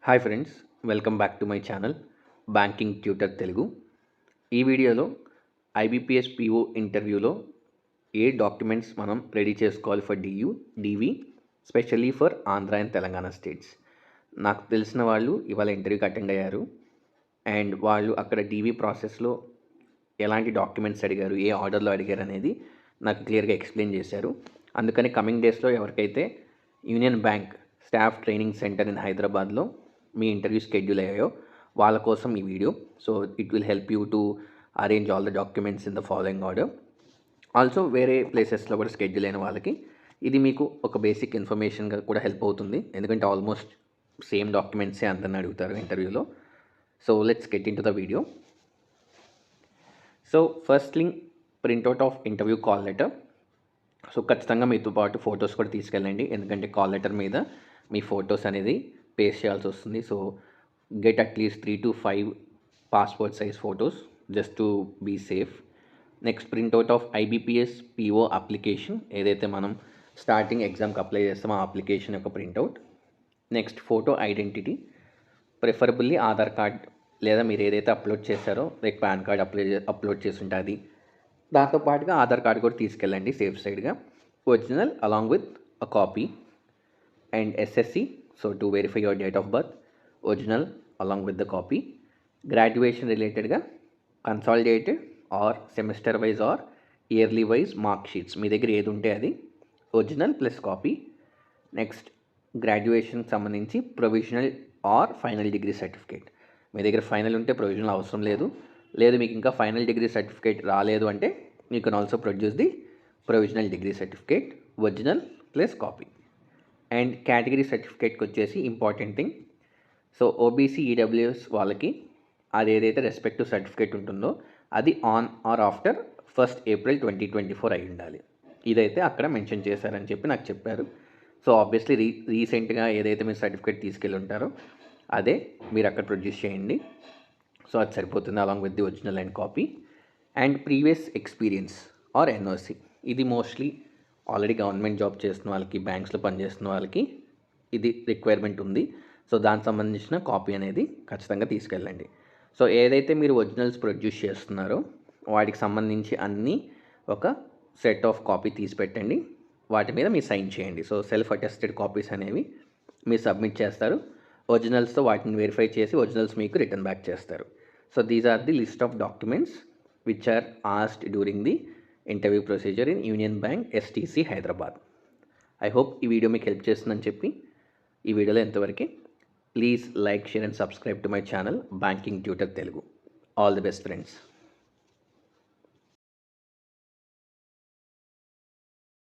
Hi friends, welcome back to my channel banking tutor Telugu. ఈ వీడియోలో IBPS PO ఇంటర్వ్యూలో ఏ డాక్యుమెంట్స్ మనం రెడీ చేసుకోవాలి for DV specially for Andhra and Telangana states. నాకు తెలిసిన వాళ్ళు ఇవాళ ఇంటర్వ్యూకి అటెండ్ అయ్యారు అండ్ వాళ్ళు అక్కడ డివి ప్రాసెస్లో ఎలాంటి డాక్యుమెంట్స్ అడిగారు, ఏ ఆర్డర్లో అడిగారు అనేది నాకు క్లియర్గా ఎక్స్ప్లెయిన్ చేశారు. అందుకని కమింగ్ డేస్లో ఎవరికైతే union bank staff training centre in హైదరాబాద్లో మీ ఇంటర్వ్యూ షెడ్యూల్ అయ్యాయో వాళ్ళ కోసం ఈ video. So it will help you to arrange all the documents in the following order. Also వేరే ప్లేసెస్లో కూడా షెడ్యూల్ అయిన వాళ్ళకి ఇది మీకు ఒక బేసిక్ ఇన్ఫర్మేషన్గా కూడా హెల్ప్ అవుతుంది, ఎందుకంటే ఆల్మోస్ట్ సేమ్ డాక్యుమెంట్సే అందరిని అడుగుతారు ఇంటర్వ్యూలో. So let's get in to the video. So first thing, printout of interview call letter. So ఖచ్చితంగా మీతో పాటు ఫొటోస్ కూడా తీసుకెళ్ళండి, ఎందుకంటే కాల్ లెటర్ మీద మీ ఫొటోస్ అనేది పేస్ట్ చేయాల్సి వస్తుంది. So get at least 3 to 5 passport size photos just to be safe. Next, printout of IBPS PO application, ఏదైతే మనం స్టార్టింగ్ ఎగ్జామ్కి అప్లై చేస్తామో ఆ అప్లికేషన్ యొక్క printout. Next, photo identity, preferably Aadhaar card లేదా మీరు ఏదైతే అప్లోడ్ చేశారో లైక్ పాన్ కార్డ్ అప్లోడ్ చేసి ఉంటే అది, దాంతోపాటుగా ఆధార్ కార్డ్ కూడా తీసుకెళ్ళండి సేఫ్ సైడ్గా. Original along with a copy. And SSC, so to verify your date of birth, original along with the copy. Graduation రిలేటెడ్గా consolidated or semester wise or yearly wise mark sheets, మీ దగ్గర ఏది ఉంటే అది original plus copy. Next, గ్రాడ్యుయేషన్కి సంబంధించి provisional or final degree certificate, మీ దగ్గర ఫైనల్ ఉంటే ప్రొవిజనల్ అవసరం లేదు. లేదు మీకు ఇంకా ఫైనల్ డిగ్రీ సర్టిఫికేట్ రాలేదు అంటే you can also produce the provisional degree certificate, original plus copy. And category సర్టిఫికేట్కి వచ్చేసి important thing, so OBC EWS వాళ్ళకి అది ఏదైతే రెస్పెక్టివ్ సర్టిఫికేట్ ఉంటుందో అది on are after 1st April 2024 అయి ఉండాలి. ఇదైతే అక్కడ మెన్షన్ చేశారని చెప్పి నాకు చెప్పారు. సో ఆబ్వియస్లీ రీసెంట్గా ఏదైతే మీరు సర్టిఫికేట్ తీసుకెళ్ళి ఉంటారో అదే మీరు అక్కడ ప్రొడ్యూస్ చేయండి. సో అది సరిపోతుంది along with the original and copy. And previous experience or NOC, ఇది మోస్ట్లీ ఆల్రెడీ గవర్నమెంట్ జాబ్ చేస్తున్న వాళ్ళకి, బ్యాంక్స్లో పనిచేస్తున్న వాళ్ళకి ఇది రిక్వైర్మెంట్ ఉంది. సో దానికి సంబంధించిన కాపీ అనేది ఖచ్చితంగా తీసుకెళ్ళండి. సో ఏదైతే మీరు ఒరిజినల్స్ ప్రొడ్యూస్ చేస్తున్నారో వాటికి సంబంధించి అన్నీ ఒక సెట్ ఆఫ్ కాపీ తీసి పెట్టండి, వాటి మీద మీరు సైన్ చేయండి. సో సెల్ఫ్ అటెస్టెడ్ కాపీస్ అనేవి మీరు సబ్మిట్ చేస్తారు, ఒరిజినల్స్తో వాటిని వెరిఫై చేసి ఒరిజినల్స్ మీకు రిటర్న్ బ్యాక్ చేస్తారు. So these are the list of documents which are asked during the interview procedure in Union Bank STC Hyderabad. I hope ఈ వీడియో మీకు హెల్ప్ చేస్తుందని చెప్పి ఈ వీడియోలో ఎంతవరకే. Please like, share and subscribe to my channel banking tutor Telugu. All the best friends.